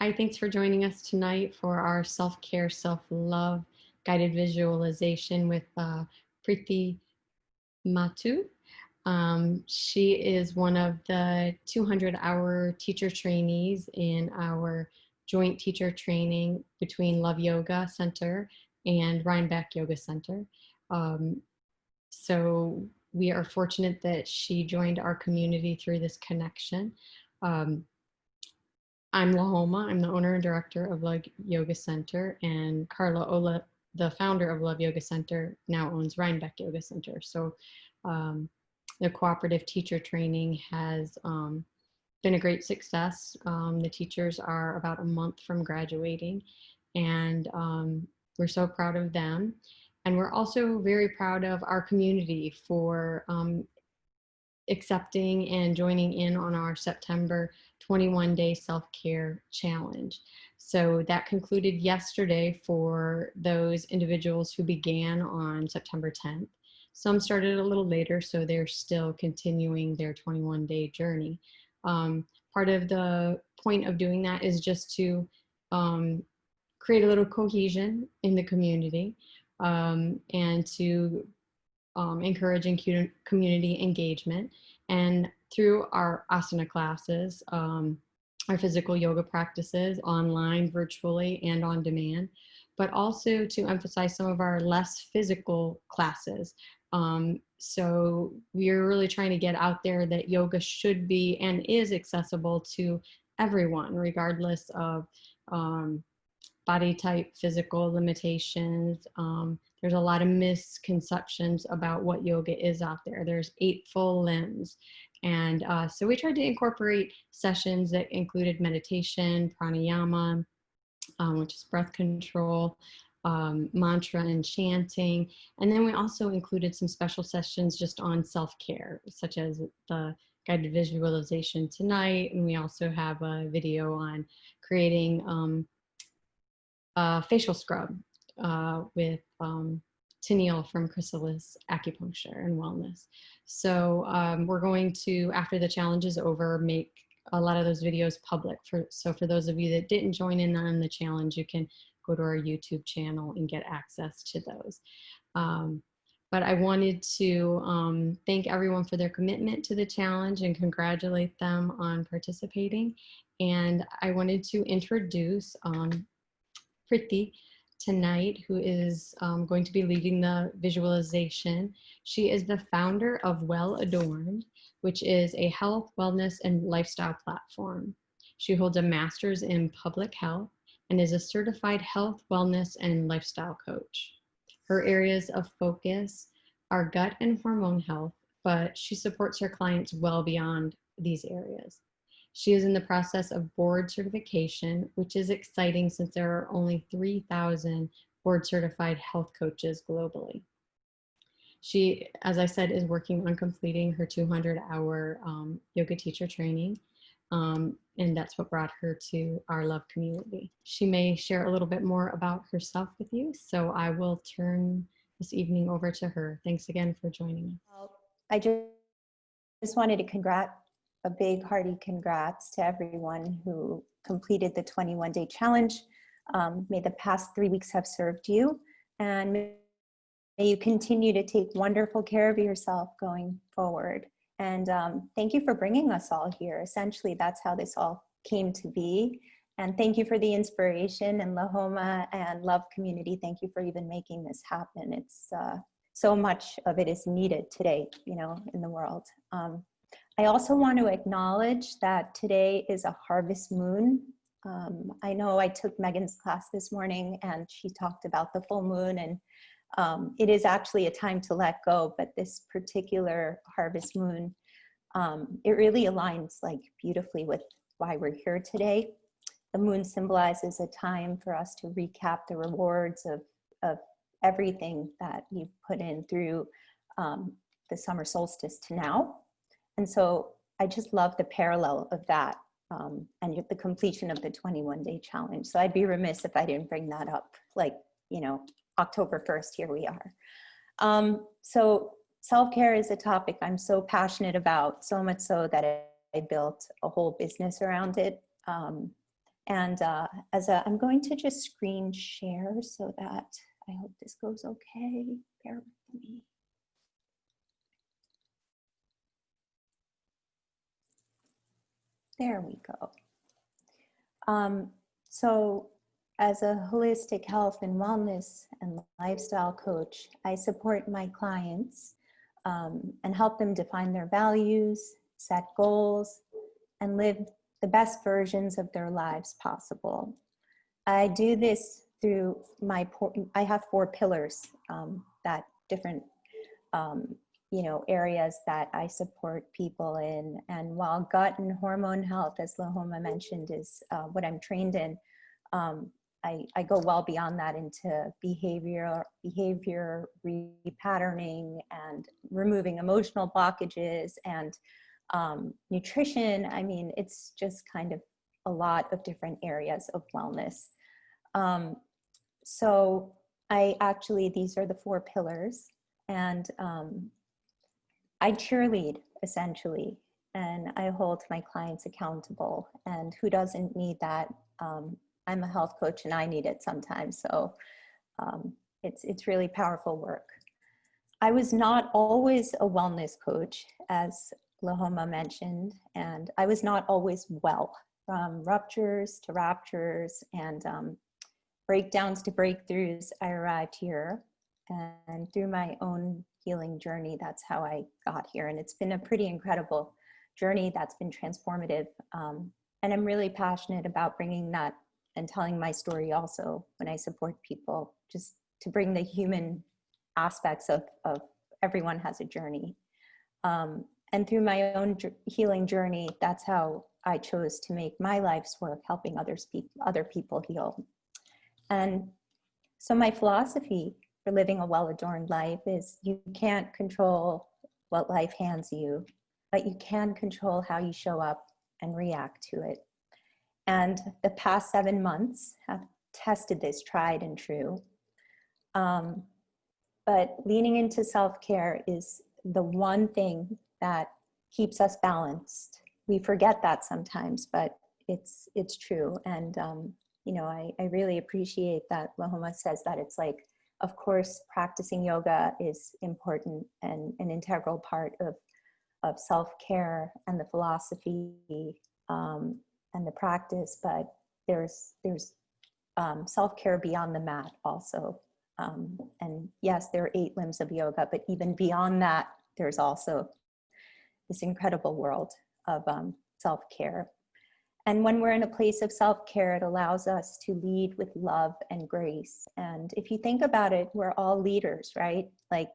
Hi, thanks for joining us tonight for our self-care, self-love guided visualization with Preeti Mattoo. She is one of the 200-hour teacher trainees in our joint teacher training between Love Yoga Center and Rhinebeck Yoga Center. Um, so we are fortunate that she joined our community through this connection. Um, I'm Lahoma. I'm the owner and director of Love Yoga Center, and Carla Ola, the founder of Love Yoga Center, now owns Rhinebeck Yoga Center. So um, the cooperative teacher training has been a great success. The teachers are about a month from graduating, and we're so proud of them. And we're also very proud of our community for accepting and joining in on our September 21-day self-care challenge. So that concluded yesterday for those individuals who began on September 10th. Some started a little later, so they're still continuing their 21-day journey. Part of the point of doing that is just to create a little cohesion in the community and to encouraging community engagement. And through our asana classes, our physical yoga practices online, virtually, and on demand, but also to emphasize some of our less physical classes. So we're really trying to get out there that yoga should be and is accessible to everyone, regardless of body type, physical limitations. There's a lot of misconceptions about what yoga is out there. There's 8 full limbs. And so we tried to incorporate sessions that included meditation, pranayama, which is breath control, mantra and chanting. And then we also included some special sessions just on self-care, such as the guided visualization tonight. And we also have a video on creating facial scrub with Tennille from Chrysalis Acupuncture and Wellness. So we're going to, after the challenge is over, make a lot of those videos public. So for those of you that didn't join in on the challenge, you can go to our YouTube channel and get access to those. But I wanted to thank everyone for their commitment to the challenge and congratulate them on participating. And I wanted to introduce Preeti tonight, who is going to be leading the visualization. She is the founder of Well Adorned, which is a health, wellness, and lifestyle platform. She holds a master's in public health and is a certified health, wellness, and lifestyle coach. Her areas of focus are gut and hormone health, but she supports her clients well beyond these areas. She is in the process of board certification, which is exciting since there are only 3,000 board certified health coaches globally. She, as I said, is working on completing her 200-hour yoga teacher training, and that's what brought her to our love community. She may share a little bit more about herself with you, so I will turn this evening over to her. Thanks again for joining us. Well, I just wanted to a big hearty congrats to everyone who completed the 21-day challenge. May the past 3 weeks have served you, and may you continue to take wonderful care of yourself going forward. And thank you for bringing us all here. Essentially, that's how this all came to be. And thank you for the inspiration, and Lahoma and Love Community, thank you for even making this happen. It's so much of it is needed today, you know, in the world. I also want to acknowledge that today is a harvest moon. I know I took Megan's class this morning and she talked about the full moon, and it is actually a time to let go, but this particular harvest moon, it really aligns like beautifully with why we're here today. The moon symbolizes a time for us to recap the rewards of everything that you've put in through the summer solstice to now. And so I just love the parallel of that and the completion of the 21-day challenge. So I'd be remiss if I didn't bring that up, like, you know, October 1st, here we are. So self-care is a topic I'm so passionate about, so much so that I built a whole business around it. And I'm going to just screen share so that I hope this goes okay. Bear with me. There we go. So as a holistic health and wellness and lifestyle coach, I support my clients and help them define their values, set goals, and live the best versions of their lives possible. I do this through I have 4 pillars that different areas that I support people in. And while gut and hormone health, as Lahoma mentioned, is what I'm trained in, I go well beyond that into behavior repatterning and removing emotional blockages and nutrition. I mean, it's just kind of a lot of different areas of wellness. So these are the 4 pillars, and I cheerlead essentially, and I hold my clients accountable. And who doesn't need that? I'm a health coach and I need it sometimes. So it's really powerful work. I was not always a wellness coach, as Lahoma mentioned, and I was not always well. From ruptures to raptures and breakdowns to breakthroughs, I arrived here. And through my own healing journey, that's how I got here. And it's been a pretty incredible journey that's been transformative. And I'm really passionate about bringing that and telling my story also when I support people, just to bring the human aspects of everyone has a journey. And through my own healing journey, that's how I chose to make my life's work helping other people heal. And so my philosophy for living a well-adorned life is you can't control what life hands you, but you can control how you show up and react to it. And the past 7 months have tested this tried and true. But leaning into self-care is the one thing that keeps us balanced. We forget that sometimes, but it's true. And I really appreciate that Lahoma says that. It's like, of course, practicing yoga is important and an integral part of self-care and the philosophy and the practice, but there's self-care beyond the mat also. And yes, there are 8 limbs of yoga, but even beyond that, there's also this incredible world of self-care. And when we're in a place of self-care, it allows us to lead with love and grace. And if you think about it, we're all leaders, right? Like,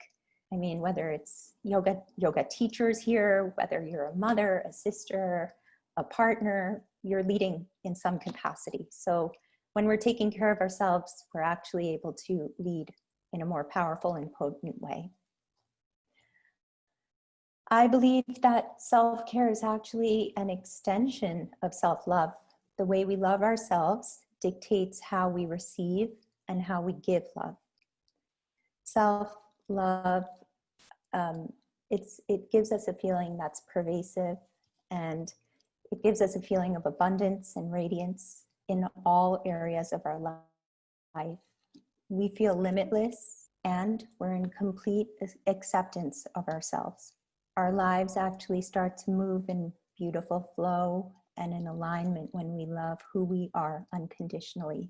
I mean, whether it's yoga teachers here, whether you're a mother, a sister, a partner, you're leading in some capacity. So when we're taking care of ourselves, we're actually able to lead in a more powerful and potent way. I believe that self-care is actually an extension of self-love. The way we love ourselves dictates how we receive and how we give love. Self-love, it gives us a feeling that's pervasive, and it gives us a feeling of abundance and radiance in all areas of our life. We feel limitless, and we're in complete acceptance of ourselves. Our lives actually start to move in beautiful flow and in alignment when we love who we are unconditionally.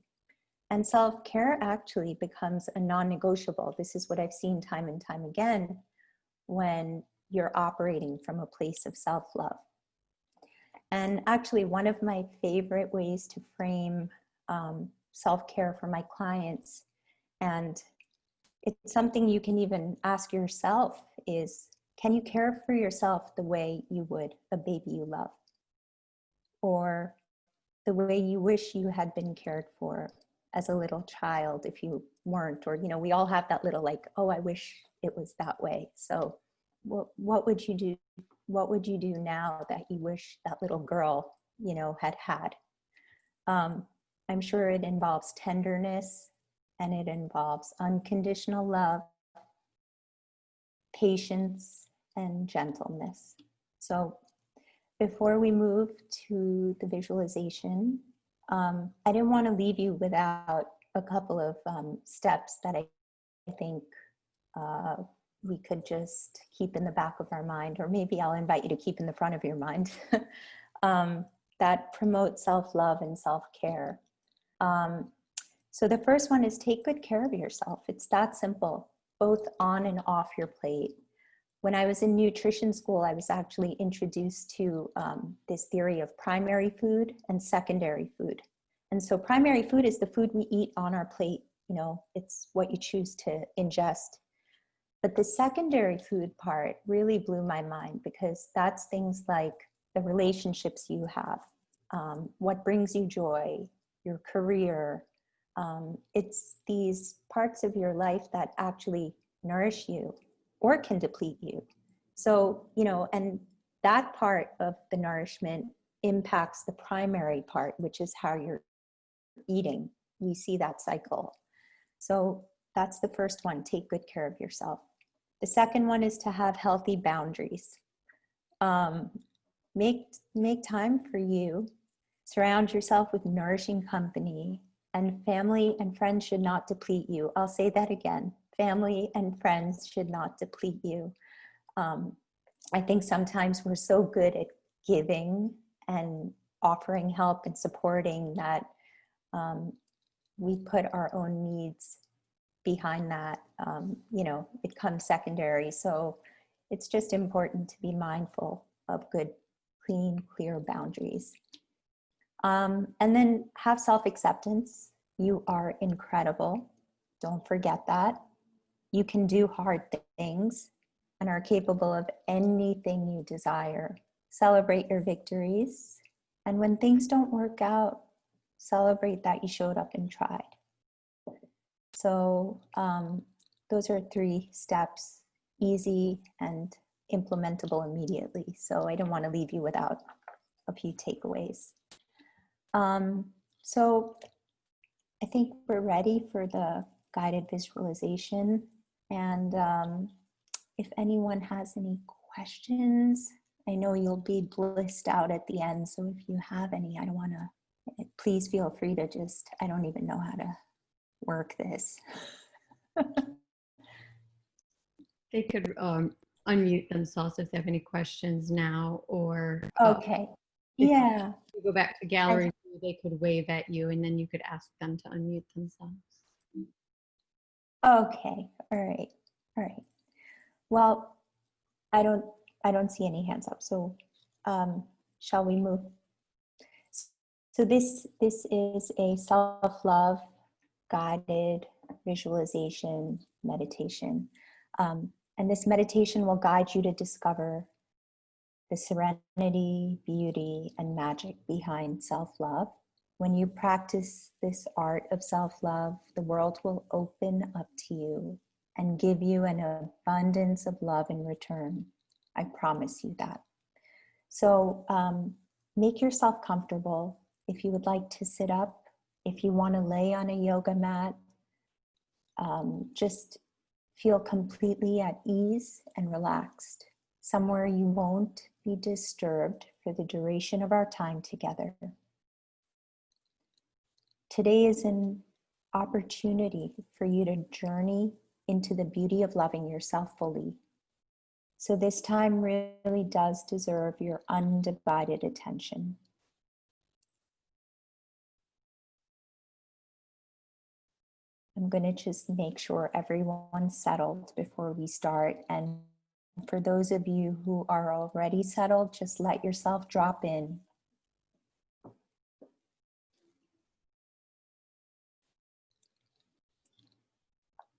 And self-care actually becomes a non-negotiable. This is what I've seen time and time again when you're operating from a place of self-love. And actually, one of my favorite ways to frame self-care for my clients, and it's something you can even ask yourself, is, can you care for yourself the way you would a baby you love? Or the way you wish you had been cared for as a little child if you weren't? Or, we all have that little like, oh, I wish it was that way. So what would you do? What would you do now that you wish that little girl, had? I'm sure it involves tenderness, and it involves unconditional love, patience, and gentleness. So before we move to the visualization, I didn't want to leave you without a couple of steps that I think we could just keep in the back of our mind, or maybe I'll invite you to keep in the front of your mind, that promote self-love and self-care. So the first one is take good care of yourself. It's that simple, both on and off your plate. When I was in nutrition school, I was actually introduced to this theory of primary food and secondary food. And so primary food is the food we eat on our plate. You know, it's what you choose to ingest. But the secondary food part really blew my mind, because that's things like the relationships you have, what brings you joy, your career. It's these parts of your life that actually nourish you or can deplete you. So, you know, and that part of the nourishment impacts the primary part, which is how you're eating. We see that cycle. So that's the first one, take good care of yourself. The second one is to have healthy boundaries. Make time for you. Surround yourself with nourishing company, and family and friends should not deplete you. I'll say that again. Family and friends should not deplete you. I think sometimes we're so good at giving and offering help and supporting that we put our own needs behind that. You know, it comes secondary. So it's just important to be mindful of good, clean, clear boundaries. And then have self-acceptance. You are incredible. Don't forget that. You can do hard things and are capable of anything you desire. Celebrate your victories. And when things don't work out, celebrate that you showed up and tried. So those are 3 steps, easy and implementable immediately. So I don't want to leave you without a few takeaways. So I think we're ready for the guided visualization. And if anyone has any questions, I know you'll be blissed out at the end. So if you have any, I don't want to, please feel free to just, I don't even know how to work this. They could unmute themselves if they have any questions now, or Okay. if Yeah. you go back to gallery, they could wave at you and then you could ask them to unmute themselves. Okay. All right. All right. Well, I don't see any hands up. So shall we move? So this is a self-love guided visualization meditation. And this meditation will guide you to discover the serenity, beauty, and magic behind self-love. When you practice this art of self-love, the world will open up to you and give you an abundance of love in return. I promise you that. So make yourself comfortable. If you would like to sit up, if you want to lay on a yoga mat, just feel completely at ease and relaxed, somewhere you won't be disturbed for the duration of our time together. Today is an opportunity for you to journey into the beauty of loving yourself fully. So this time really does deserve your undivided attention. I'm going to just make sure everyone's settled before we start. And for those of you who are already settled, just let yourself drop in.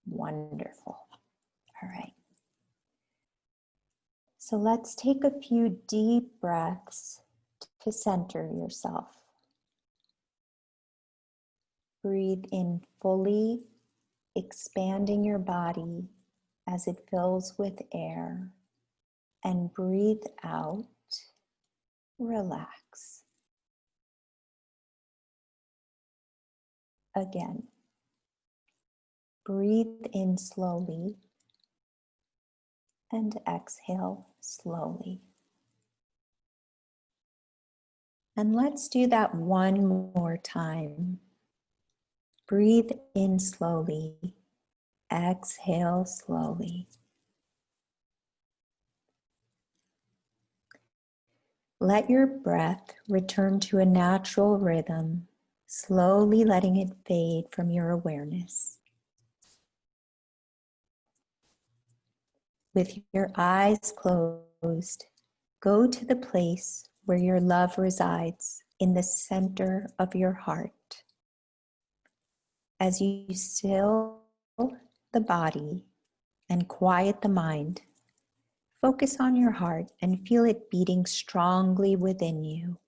Wonderful. All right. So let's take a few deep breaths to center yourself. Breathe in fully, expanding your body as it fills with air, and breathe out, relax. Again, breathe in slowly and exhale slowly. And let's do that one more time. Breathe in slowly. Exhale slowly. Let your breath return to a natural rhythm, slowly letting it fade from your awareness. With your eyes closed, go to the place where your love resides in the center of your heart. As you still the body and quiet the mind, focus on your heart and feel it beating strongly within you.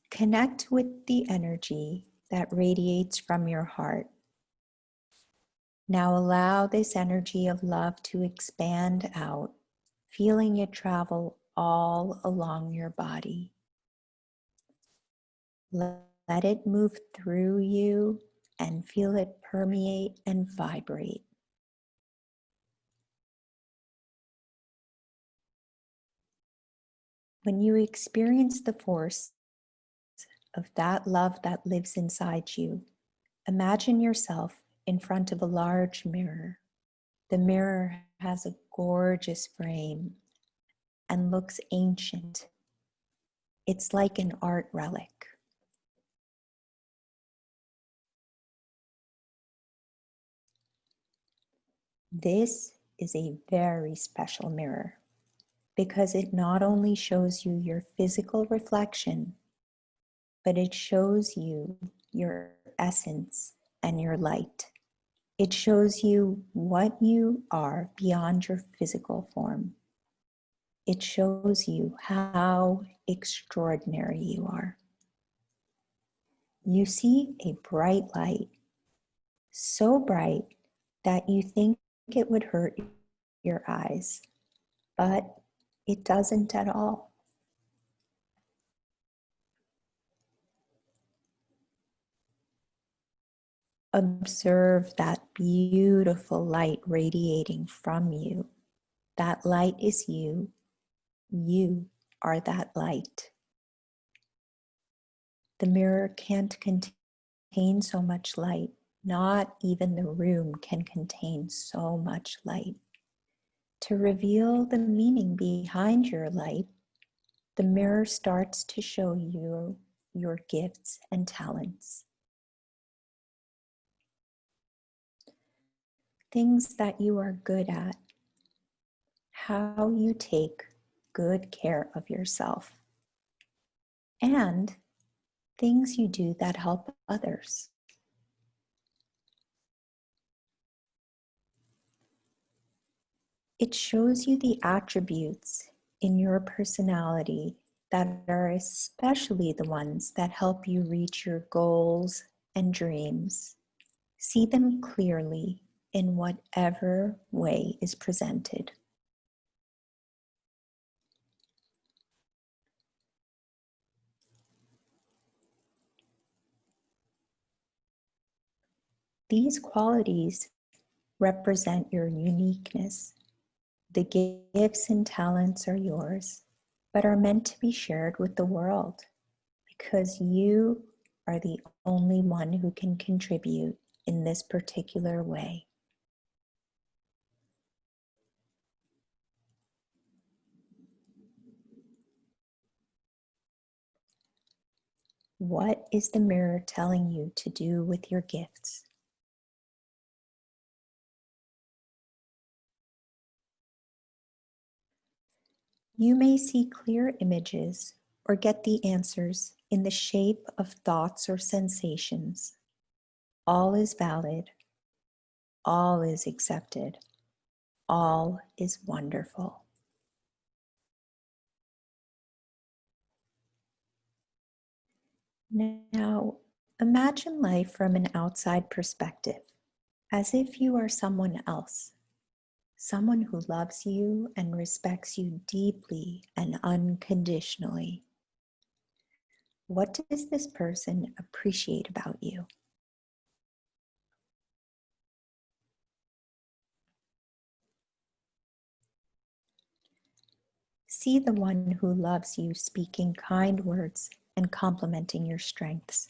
Connect with the energy that radiates from your heart. Now allow this energy of love to expand out, feeling it travel all along your body. Let it move through you and feel it permeate and vibrate. When you experience the force of that love that lives inside you, imagine yourself in front of a large mirror. The mirror has a gorgeous frame and looks ancient. It's like an art relic. This is a very special mirror because it not only shows you your physical reflection, but it shows you your essence and your light. It shows you what you are beyond your physical form. It shows you how extraordinary you are. You see a bright light, so bright that you think it would hurt your eyes, but it doesn't at all. Observe that beautiful light radiating from you. That light is you. You are that light. The mirror can't contain so much light. Not even the room can contain so much light. To reveal the meaning behind your light, the mirror starts to show you your gifts and talents. Things that you are good at, how you take good care of yourself, and things you do that help others. It shows you the attributes in your personality that are especially the ones that help you reach your goals and dreams. See them clearly in whatever way is presented. These qualities represent your uniqueness. The gifts and talents are yours, but are meant to be shared with the world because you are the only one who can contribute in this particular way. What is the mirror telling you to do with your gifts? You may see clear images or get the answers in the shape of thoughts or sensations. All is valid. All is accepted. All is wonderful. Now, imagine life from an outside perspective, as if you are someone else, someone who loves you and respects you deeply and unconditionally. What does this person appreciate about you? see the one who loves you speaking kind words and complimenting your strengths.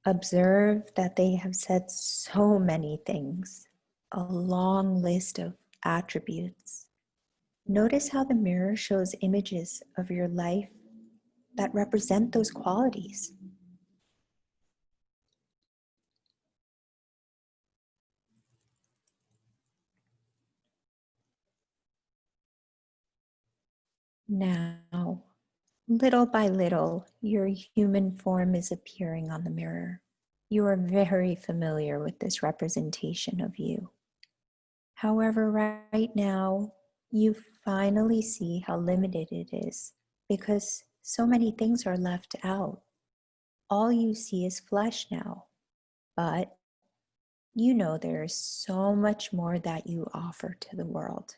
Observe that they have said so many things, a long list of attributes. Notice how the mirror shows images of your life that represent those qualities. Now, little by little, your human form is appearing on the mirror. You are very familiar with this representation of you. However, right now, you finally see how limited it is because so many things are left out. All you see is flesh now, but you know there is so much more that you offer to the world.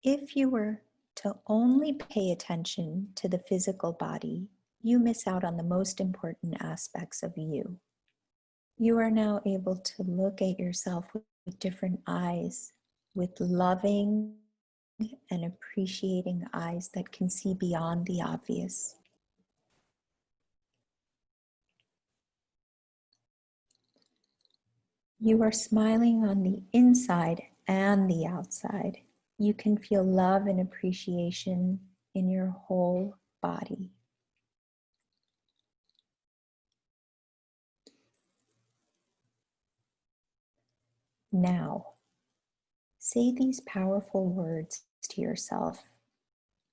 If you were to only pay attention to the physical body, you miss out on the most important aspects of you. You are now able to look at yourself with different eyes, with loving and appreciating eyes that can see beyond the obvious. You are smiling on the inside and the outside. You can feel love and appreciation in your whole body. Now, say these powerful words to yourself.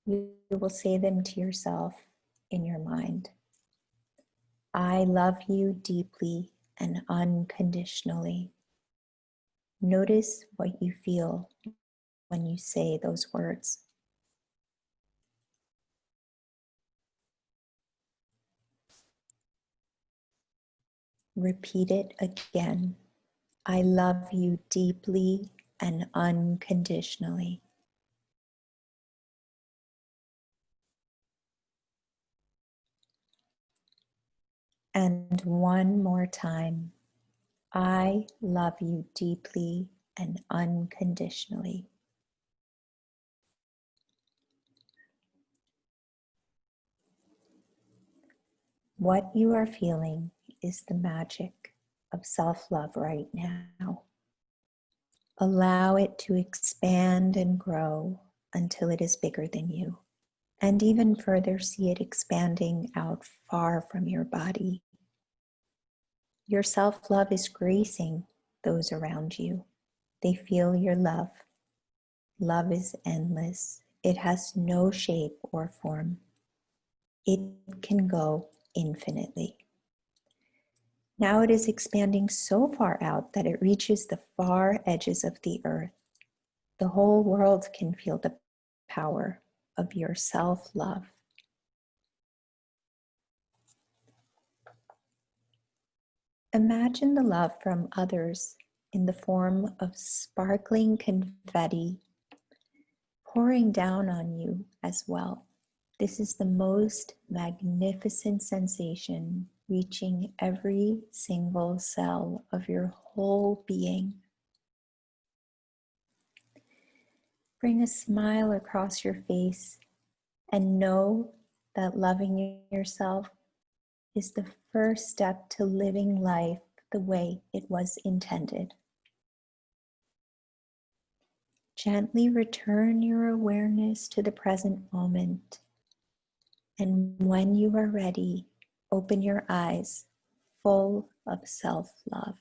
You will say them to yourself in your mind. I love you deeply and unconditionally. Notice what you feel when you say those words. Repeat it again. I love you deeply and unconditionally. And one more time. I love you deeply and unconditionally. What you are feeling is the magic of self-love right now. Allow it to expand and grow until it is bigger than you, and even further, see it expanding out far from your body. Your self-love is gracing those around you. They feel your love. Love is endless. It has no shape or form. It can go infinitely. Now it is expanding so far out that it reaches the far edges of the earth. The whole world can feel the power of your self-love. Imagine the love from others in the form of sparkling confetti pouring down on you as well. This is the most magnificent sensation reaching every single cell of your whole being. Bring a smile across your face and know that loving yourself is the first step to living life the way it was intended. Gently return your awareness to the present moment. And when you are ready, open your eyes full of self-love.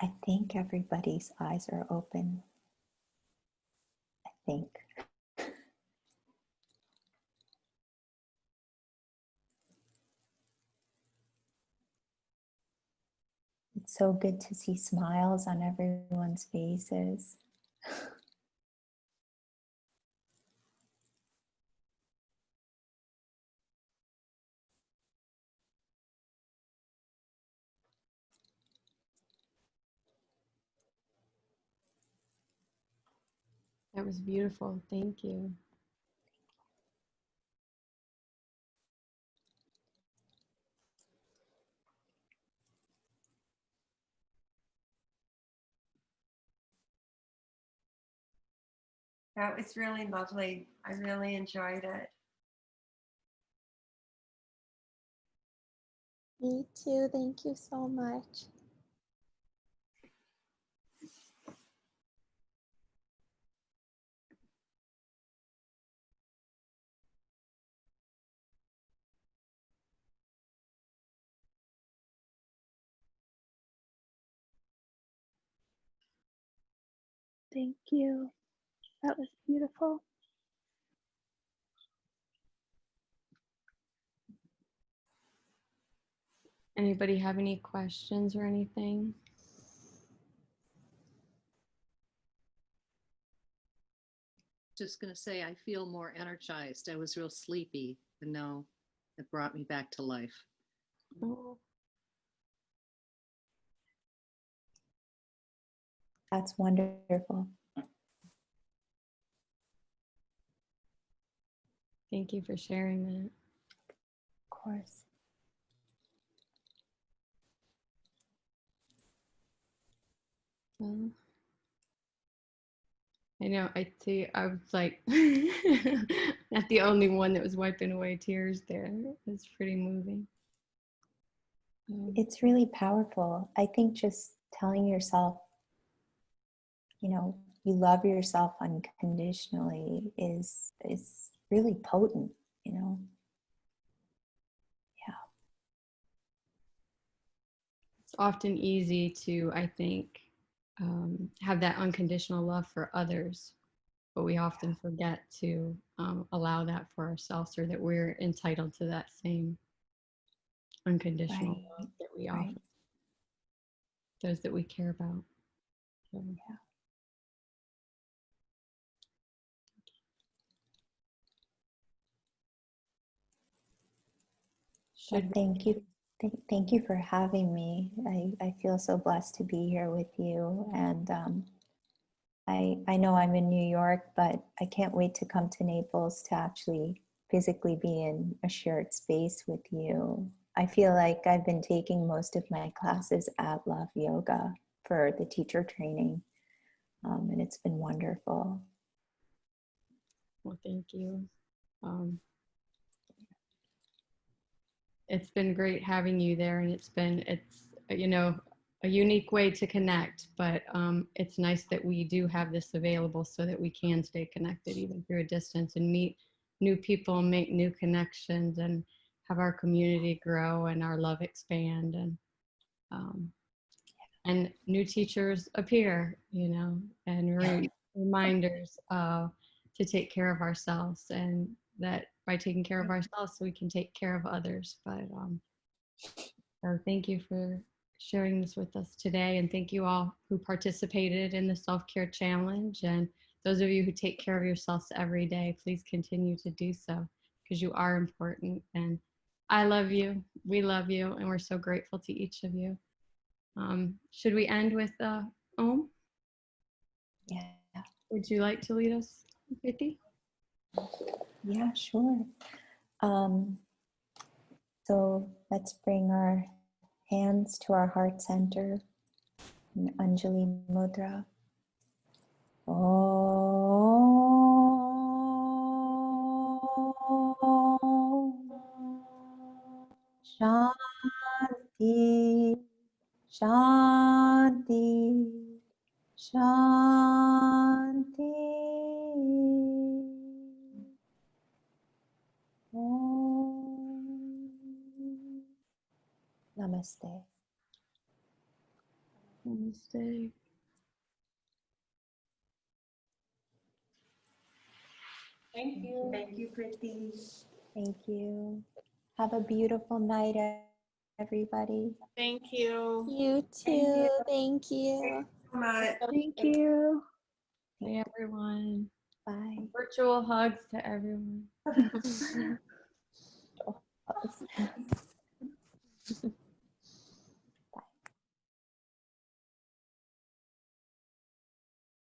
I think everybody's eyes are open. I think. It's so good to see smiles on everyone's faces. That was beautiful. Thank you. That was really lovely. I really enjoyed it. Me too. Thank you so much. Thank you. That was beautiful. Anybody have any questions or anything? Just going to say, I feel more energized. I was real sleepy, and now it brought me back to life. Oh, That's wonderful. thank you for sharing that. Of course. Well, I know, I was like, not the only one that was wiping away tears there. It's pretty moving. It's really powerful. I think just telling yourself, you know, you love yourself unconditionally is really potent, you know. Yeah. It's often easy to, I think, have that unconditional love for others, but we often forget to allow that for ourselves, or that we're entitled to that same unconditional Right. love that we Right. offer those that we care about. So, Yeah. Well, should thank you. Thank you for having me. I feel so blessed to be here with you. And I know I'm in New York, but I can't wait to come to Naples to actually physically be in a shared space with you. I feel like I've been taking most of my classes at Love Yoga for the teacher training, and it's been wonderful. Well, thank you. It's been great having you there, and it's you know, a unique way to connect, but it's nice that we do have this available so that we can stay connected even through a distance and meet new people and make new connections and have our community grow and our love expand, um, and new teachers appear, you know, and reminders to take care of ourselves, and that by taking care of ourselves we can take care of others. But so thank you for sharing this with us today, and thank you all who participated in the self-care challenge, and those of you who take care of yourselves every day, please continue to do so, because you are important, and I love you, we love you, and we're so grateful to each of you. Should we end with Om? Yeah. Would you like to lead us, Preeti? Yeah, sure. So let's bring our hands to our heart center in Anjali Mudra. Shanti, Shanti, Shanti. Om. Namaste. Namaste. Thank you. Thank you, Preeti. Thank you. Have a beautiful night, everybody. Thank you. You too. Thank you. So much. Thank you. Hey, everyone. Bye. Virtual hugs to everyone.